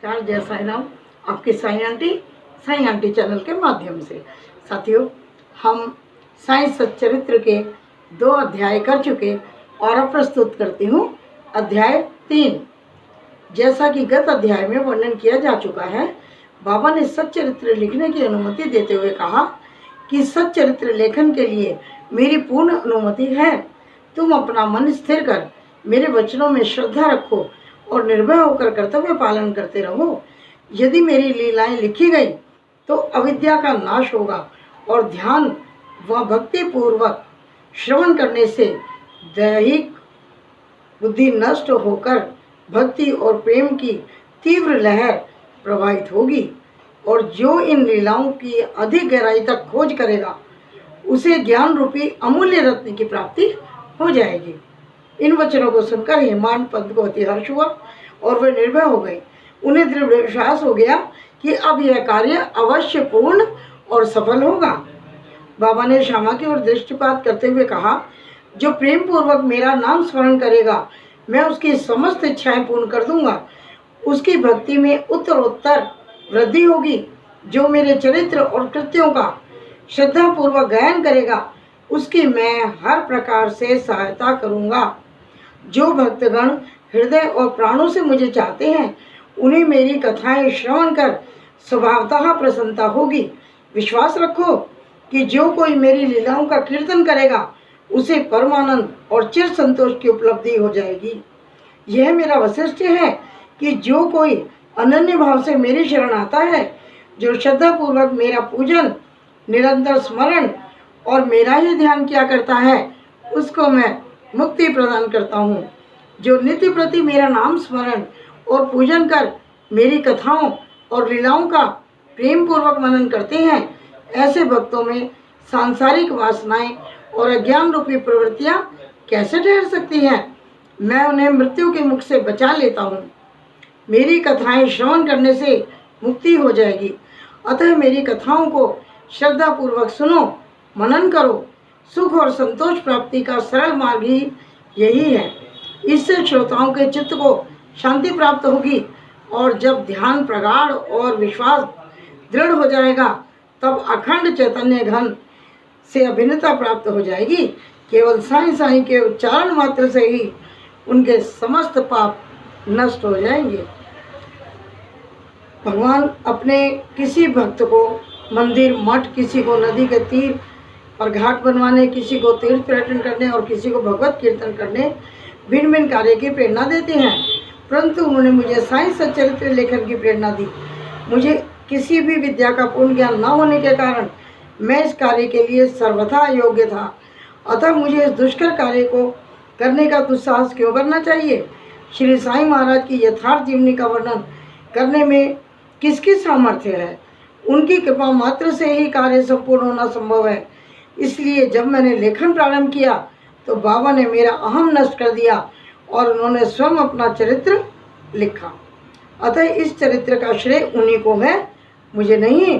नमस्कार, जय साई राम। आपकी साई आंटी चैनल के माध्यम से साथियों, हम साई सच्चरित्र के 2 अध्याय कर चुके और अब प्रस्तुत करती हूँ अध्याय 3। जैसा कि गत अध्याय में वर्णन किया जा चुका है, बाबा ने सच्चरित्र लिखने की अनुमति देते हुए कहा कि सच्चरित्र लेखन के लिए मेरी पूर्ण अनुमति है। तुम अपना मन स्थिर कर मेरे वचनों में श्रद्धा रखो और निर्भय होकर कर्तव्य पालन करते रहो। यदि मेरी लीलाएं लिखी गई तो अविद्या का नाश होगा और ध्यान व भक्ति पूर्वक श्रवण करने से दैहिक बुद्धि नष्ट होकर भक्ति और प्रेम की तीव्र लहर प्रवाहित होगी और जो इन लीलाओं की अधिक गहराई तक खोज करेगा उसे ज्ञान रूपी अमूल्य रत्न की प्राप्ति हो जाएगी। इन वचनों को सुनकर हेमान पंत को अति हर्ष हुआ और वे निर्भय हो गए। उन्हें दृढ़ विश्वास हो गया कि अब यह कार्य अवश्य पूर्ण और सफल होगा। बाबा ने श्यामा की ओर दृष्टिपात करते हुए कहा, जो प्रेम पूर्वक मेरा नाम स्मरण करेगा मैं उसकी समस्त इच्छाएं पूर्ण कर दूंगा। उसकी भक्ति में उत्तरोत्तर वृद्धि होगी। जो मेरे चरित्र और कृत्यों का श्रद्धापूर्वक गायन करेगा उसकी मैं हर प्रकार से सहायता करूंगा। जो भक्तगण हृदय और प्राणों से मुझे चाहते हैं उन्हें मेरी कथाएं श्रवण कर स्वभावतः प्रसन्नता होगी। विश्वास रखो कि जो कोई मेरी लीलाओं का कीर्तन करेगा उसे परमानंद और चिर संतोष की उपलब्धि हो जाएगी। यह मेरा वैशिष्ट्य है कि जो कोई अनन्य भाव से मेरी शरण आता है, जो श्रद्धापूर्वक मेरा पूजन, निरंतर स्मरण और मेरा ही ध्यान किया करता है, उसको मैं मुक्ति प्रदान करता हूँ। जो नित्य प्रति मेरा नाम स्मरण और पूजन कर मेरी कथाओं और लीलाओं का प्रेम पूर्वक मनन करते हैं, ऐसे भक्तों में सांसारिक वासनाएं और अज्ञान रूपी प्रवृत्तियां कैसे ठहर सकती हैं। मैं उन्हें मृत्यु के मुख से बचा लेता हूँ। मेरी कथाएं श्रवण करने से मुक्ति हो जाएगी। अतः मेरी कथाओं को श्रद्धापूर्वक सुनो, मनन करो। सुख और संतोष प्राप्ति का सरल मार्ग ही यही है। इससे श्रोताओं के चित्त को शांति प्राप्त होगी और जब ध्यान प्रगाढ़ और विश्वास दृढ़ हो जाएगा तब अखंड चैतन्य घन से अभिन्नता प्राप्त हो जाएगी। केवल साईं साईं के उच्चारण मात्र से ही उनके समस्त पाप नष्ट हो जाएंगे। भगवान अपने किसी भक्त को मंदिर, मठ, किसी को नदी के तीर और घाट बनवाने, किसी को तीर्थ पर्यटन करने और किसी को भगवत कीर्तन करने भिन्न भिन्न कार्य की प्रेरणा देते हैं, परंतु उन्होंने मुझे साईं सच्चरित्र लेखन की प्रेरणा दी। मुझे किसी भी विद्या का पूर्ण ज्ञान न होने के कारण मैं इस कार्य के लिए सर्वथा अयोग्य था। अतः मुझे इस दुष्कर कार्य को करने का दुस्साहस क्यों करना चाहिए। श्री साईं महाराज की यथार्थ जीवनी का वर्णन करने में किसकी सामर्थ्य है। उनकी कृपा मात्र से ही कार्य संपूर्ण होना संभव है। इसलिए जब मैंने लेखन प्रारंभ किया तो बाबा ने मेरा अहम नष्ट कर दिया और उन्होंने स्वयं अपना चरित्र लिखा। अतः इस चरित्र का श्रेय उन्हीं को है, मुझे नहीं।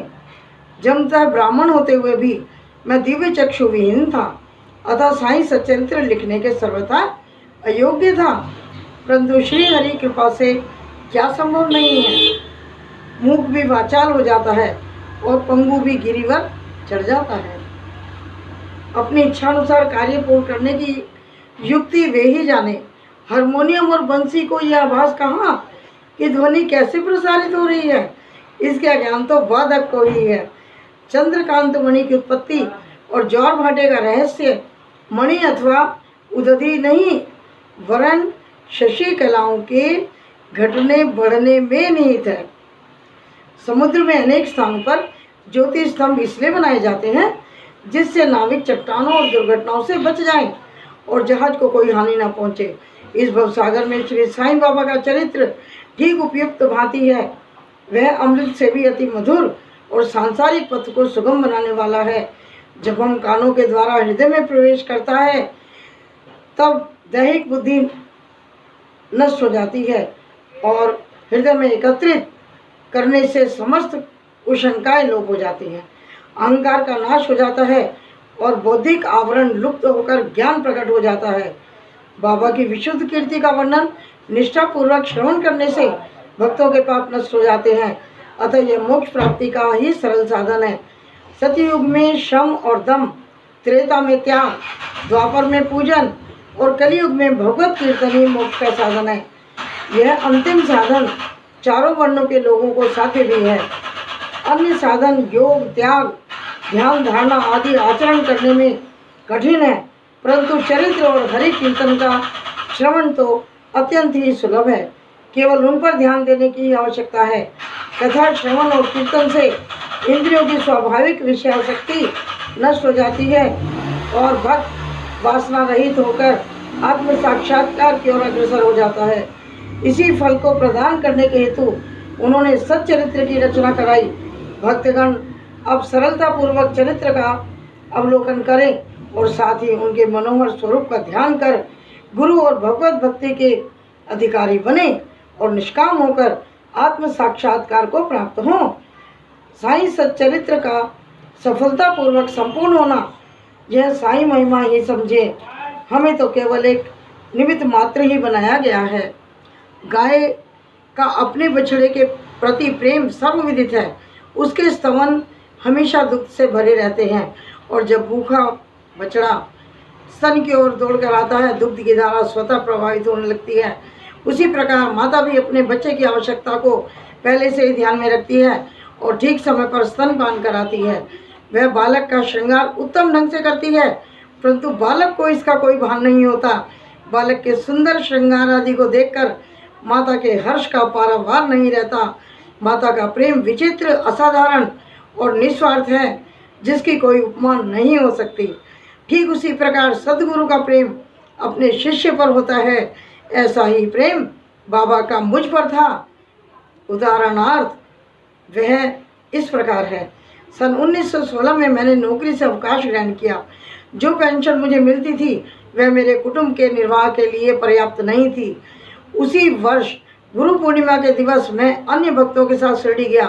जन्मतः ब्राह्मण होते हुए भी मैं दिव्य चक्षु विहीन था, अतः साईं सच्चरित्र लिखने के सर्वथा अयोग्य था। परंतु श्री हरि कृपा से क्या संभव नहीं है। मूक भी वाचाल हो जाता है और पंगु भी गिरिवर चढ़ जाता है। अपनी इच्छानुसार कार्य पूर्ण करने की युक्ति वे ही जाने। हारमोनियम और बंसी को यह आभास कहाँ कि ध्वनि कैसे प्रसारित हो रही है, इसका ज्ञान तो वादक को ही है। चंद्रकांत मणि की उत्पत्ति और ज्वार भाटे का रहस्य मणि अथवा उदधि नहीं, वरन शशि कलाओं के घटने बढ़ने में निहित है। समुद्र में अनेक स्थानों पर ज्योति स्तंभ इसलिए बनाए जाते हैं जिससे नाविक चट्टानों और दुर्घटनाओं से बच जाएं और जहाज को कोई हानि न पहुंचे। इस भवसागर में श्री साईं बाबा का चरित्र ठीक उपयुक्त भांति है। वह अमृत से भी अति मधुर और सांसारिक पथ को सुगम बनाने वाला है। जब हम कानों के द्वारा हृदय में प्रवेश करता है तब दैहिक बुद्धि नष्ट हो जाती है और हृदय में एकत्रित करने से समस्त कुशंकाएं लोप हो जाती हैं। अहंकार का नाश हो जाता है और बौद्धिक आवरण लुप्त होकर ज्ञान प्रकट हो जाता है। बाबा की विशुद्ध कीर्ति का वर्णन निष्ठापूर्वक श्रवण करने से भक्तों के पाप नष्ट हो जाते हैं। अतः यह मोक्ष प्राप्ति का ही सरल साधन है। सतयुग में श्रम और दम, त्रेता में त्याग, द्वापर में पूजन और कलयुग में भगवत कीर्तन ही मोक्ष का साधन है। यह अंतिम साधन चारों वर्णों के लोगों को साध्य भी है। अन्य साधन योग, त्याग, ध्यान, धारणा आदि आचरण करने में कठिन है, परंतु चरित्र और हरि कीर्तन का श्रवण तो अत्यंत ही सुलभ है। केवल उन पर ध्यान देने की आवश्यकता है। कथा श्रवण और कीर्तन से इंद्रियों की स्वाभाविक विषयासक्ति नष्ट हो जाती है और भक्त वासना रहित होकर आत्म साक्षात्कार की ओर अग्रसर हो जाता है। इसी फल को प्रदान करने के हेतु उन्होंने सच्चरित्र की रचना कराई। भक्तगण अब सरलता पूर्वक चरित्र का अवलोकन करें और साथ ही उनके मनोहर स्वरूप का ध्यान कर गुरु और भगवत भक्ति के अधिकारी बने और निष्काम होकर आत्म साक्षात्कार को प्राप्त हों। साईं सच्चरित्र का सफलतापूर्वक संपूर्ण होना, यह साईं महिमा ही समझे। हमें तो केवल एक निमित्त मात्र ही बनाया गया है। गाय का अपने बछड़े के प्रति प्रेम सर्वविदित है। उसके स्तवन हमेशा दुग्ध से भरे रहते हैं और जब भूखा बछड़ा स्तन की ओर दौड़ कर आता है, दुग्ध की धारा स्वतः प्रभावित होने लगती है। उसी प्रकार माता भी अपने बच्चे की आवश्यकता को पहले से ही ध्यान में रखती है और ठीक समय पर स्तनपान कराती है। वह बालक का श्रृंगार उत्तम ढंग से करती है, परंतु बालक को इसका कोई भान नहीं होता। बालक के सुंदर श्रृंगार आदि को देखकर माता के हर्ष का पारावार नहीं रहता। माता का प्रेम विचित्र, असाधारण और निस्वार्थ है, जिसकी कोई उपमा नहीं हो सकती। ठीक उसी प्रकार सद्गुरु का प्रेम अपने शिष्य पर होता है। ऐसा ही प्रेम बाबा का मुझ पर था। उदाहरणार्थ वह इस प्रकार है। सन 1916 में मैंने नौकरी से अवकाश ग्रहण किया। जो पेंशन मुझे मिलती थी वह मेरे कुटुंब के निर्वाह के लिए पर्याप्त नहीं थी। उसी वर्ष गुरु पूर्णिमा के दिवस मैं अन्य भक्तों के साथ शिरडी गया।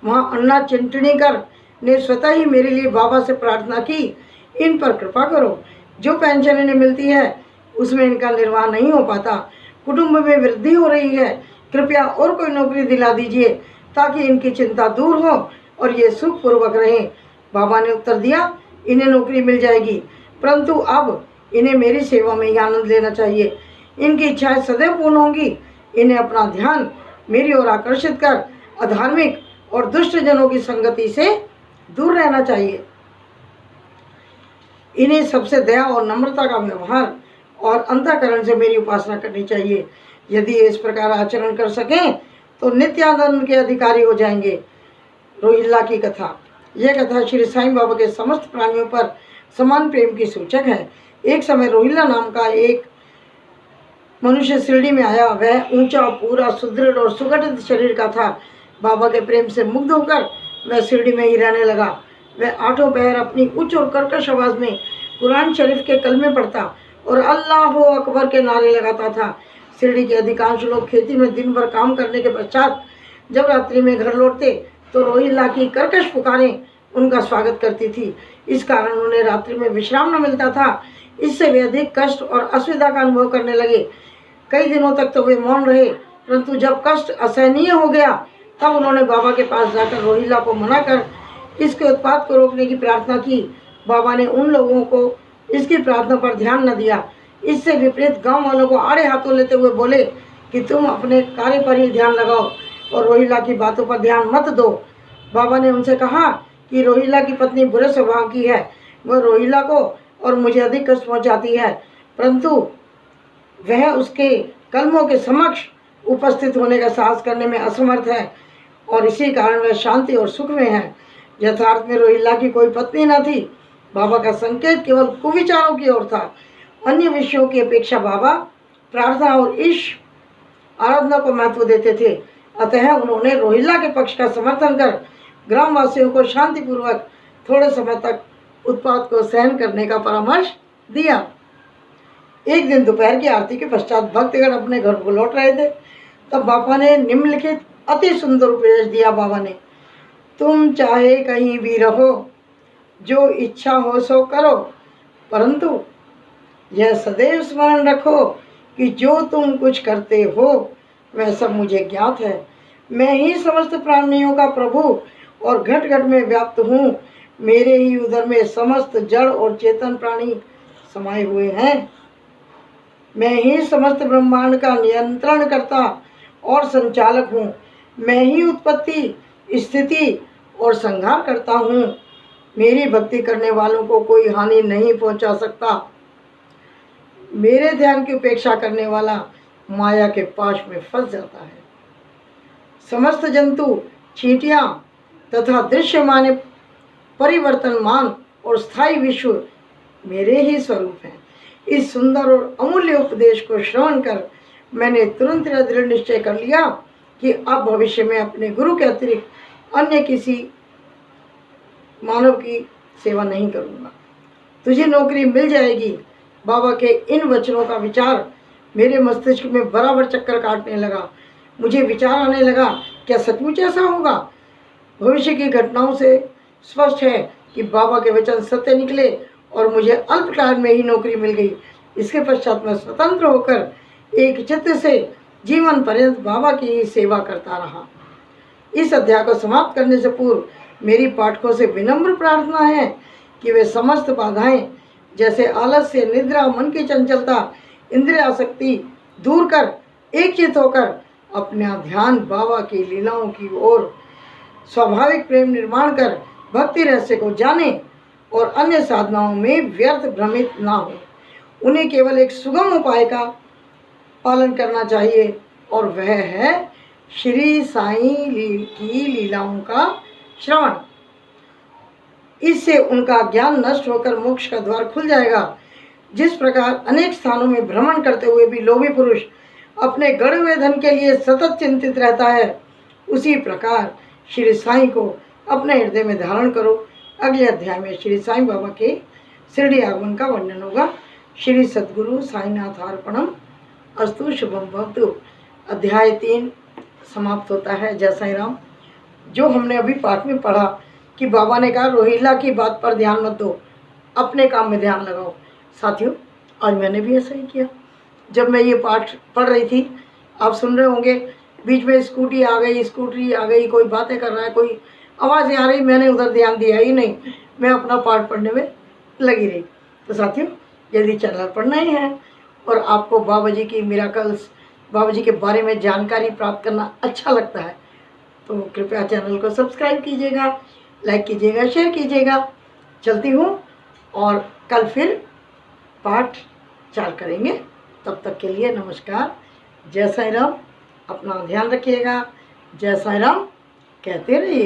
वहाँ अन्ना चिंटनीकर ने स्वतः ही मेरे लिए बाबा से प्रार्थना की, इन पर कृपा करो। जो पेंशन इन्हें मिलती है उसमें इनका निर्वाह नहीं हो पाता। कुटुंब में वृद्धि हो रही है, कृपया और कोई नौकरी दिला दीजिए ताकि इनकी चिंता दूर हो और ये सुखपूर्वक रहें। बाबा ने उत्तर दिया, इन्हें नौकरी मिल जाएगी, परंतु अब इन्हें मेरी सेवा में ही आनंद लेना चाहिए। इनकी इच्छाएं सदैव पूर्ण होंगी। इन्हें अपना ध्यान मेरी ओर आकर्षित कर अधार्मिक और दुष्ट जनों की संगति से दूर रहना चाहिए। इन्हें सबसे दया और नम्रता का व्यवहार और अंतःकरण से मेरी उपासना करनी चाहिए। यदि ये इस प्रकार आचरण कर सकें तो नित्यानंद के अधिकारी हो जाएंगे। रोहिल्ला की कथा। यह कथा श्री साईं बाबा के समस्त प्राणियों पर समान प्रेम की सूचक है। एक समय रोहिल्ला नाम का एक मनुष्य शिरडी में आया। वह ऊंचा, पूरा, सुदृढ़ और सुगठित शरीर का था। बाबा के प्रेम से मुग्ध होकर वह शिरडी में ही रहने लगा। वह आठों पहर अपनी उच्च और कर्कश आवाज में कुरान शरीफ के कलमे पढ़ता और अल्लाह अकबर के नारे लगाता था। शिरडी के अधिकांश लोग खेती में दिन भर काम करने के पश्चात जब रात्रि में घर लौटते तो रोहिल्ला की कर्कश पुकारें उनका स्वागत करती थी। इस कारण उन्हें रात्रि में विश्राम न मिलता था। इससे वे अधिक कष्ट और असुविधा का अनुभव करने लगे। कई दिनों तक तो वे मौन रहे, परंतु जब कष्ट असहनीय हो गया तब उन्होंने बाबा के पास जाकर रोहिल्ला को मना कर इसके उत्पात को रोकने की प्रार्थना की। बाबा ने उन लोगों को इसकी प्रार्थना पर ध्यान न दिया। इससे विपरीत गांव वालों को आड़े हाथों लेते हुए बोले कि तुम अपने कार्य पर ही ध्यान लगाओ और रोहिल्ला की बातों पर ध्यान मत दो। बाबा ने उनसे कहा कि रोहिल्ला की पत्नी बुरे स्वभाव की है। वह रोहिल्ला को और मुझे अधिक कष्ट पहुँचाती है, परंतु वह उसके कलमों के समक्ष उपस्थित होने का साहस करने में असमर्थ है और इसी कारण वह शांति और सुख में है। यथार्थ में रोहिल्ला की कोई पत्नी न थी। बाबा का संकेत केवल कुविचारों की ओर था। अन्य विषयों की अपेक्षा बाबा प्रार्थना और ईश आराधना को महत्व देते थे। अतः उन्होंने रोहिल्ला के पक्ष का समर्थन कर ग्रामवासियों को शांतिपूर्वक थोड़े समय तक उत्पात को सहन करने का परामर्श दिया। एक दिन दोपहर की आरती के पश्चात भक्तगण अपने घर को लौट रहे थे, तब बाबा ने निम्नलिखित अति सुंदर उपदेश दिया। बाबा ने, तुम चाहे कहीं भी रहो, जो इच्छा हो सो करो, परंतु यह सदैव स्मरण रखो कि जो तुम कुछ करते हो वह सब मुझे ज्ञात है। मैं ही समस्त प्राणियों का प्रभु और घट घट में व्याप्त हूँ। मेरे ही उदर में समस्त जड़ और चेतन प्राणी समाये हुए हैं। मैं ही समस्त ब्रह्मांड का नियंत्रण करता और संचालक हूँ। मैं ही उत्पत्ति, स्थिति और संहार करता हूँ। मेरी भक्ति करने वालों को कोई हानि नहीं पहुँचा सकता। मेरे ध्यान की उपेक्षा करने वाला माया के पाश में फंस जाता है। समस्त जंतु, चींटियाँ तथा दृश्यमान, परिवर्तनमान और स्थायी विश्व मेरे ही स्वरूप हैं। इस सुंदर और अमूल्य उपदेश को श्रवण कर मैंने तुरंत दृढ़ निश्चय कर लिया कि अब भविष्य में अपने गुरु के अतिरिक्त अन्य किसी मानव की सेवा नहीं करूँगा। तुझे नौकरी मिल जाएगी। बाबा के इन वचनों का विचार मेरे मस्तिष्क में बराबर चक्कर काटने लगा। मुझे विचार आने लगा, क्या सचमुच ऐसा होगा? भविष्य की घटनाओं से स्पष्ट है कि बाबा के वचन सत्य निकले और मुझे अल्पकाल में ही नौकरी मिल गई। इसके पश्चात मैं स्वतंत्र होकर एक चित्त से जीवन पर्यंत बाबा की ही सेवा करता रहा। इस अध्याय को समाप्त करने से पूर्व मेरी पाठकों से विनम्र प्रार्थना है कि वे समस्त बाधाएं जैसे आलस्य, निद्रा, मन की चंचलता, इंद्रिय आसक्ति दूर कर एकचित होकर अपना ध्यान बाबा की लीलाओं की ओर स्वाभाविक प्रेम निर्माण कर भक्ति रहस्य को जाने और अन्य साधनाओं में व्यर्थ भ्रमित ना हो। उन्हें केवल एक सुगम उपाय का पालन करना चाहिए और वह है श्री साईं की लीलाओं का श्रवण। इससे उनका ज्ञान नष्ट होकर मोक्ष का द्वार खुल जाएगा। जिस प्रकार अनेक स्थानों में भ्रमण करते हुए भी लोभी पुरुष अपने गढ़े हुए धन के लिए सतत चिंतित रहता है, उसी प्रकार श्री साईं को अपने हृदय में धारण करो। अगले अध्याय में श्री साईं बाबा के शिरडी आगमन का वर्णन होगा। श्री सद्गुरु साईनाथ अर्पणम अस्तु। शुभम भवतु। अध्याय 3 समाप्त होता है। जय साईं राम। जो हमने अभी पाठ में पढ़ा कि बाबा ने कहा रोहिला की बात पर ध्यान मत दो, अपने काम में ध्यान लगाओ। साथियों, आज मैंने भी ऐसा ही किया। जब मैं ये पाठ पढ़ रही थी, आप सुन रहे होंगे, बीच में स्कूटी आ गई, कोई बातें कर रहा है, कोई आवाज़ें आ रही, मैंने उधर ध्यान दिया ही नहीं, मैं अपना पाठ पढ़ने में लगी रही। तो साथियों, यदि चैनल पर नए हैं और आपको बाबा जी की मिराकल्स, बाबा जी के बारे में जानकारी प्राप्त करना अच्छा लगता है, तो कृपया चैनल को सब्सक्राइब कीजिएगा, लाइक कीजिएगा, शेयर कीजिएगा। चलती हूँ और कल फिर पाठ चालू करेंगे। तब तक के लिए नमस्कार। जय साईं राम। अपना ध्यान रखिएगा। जय साईं राम कहते रहिए।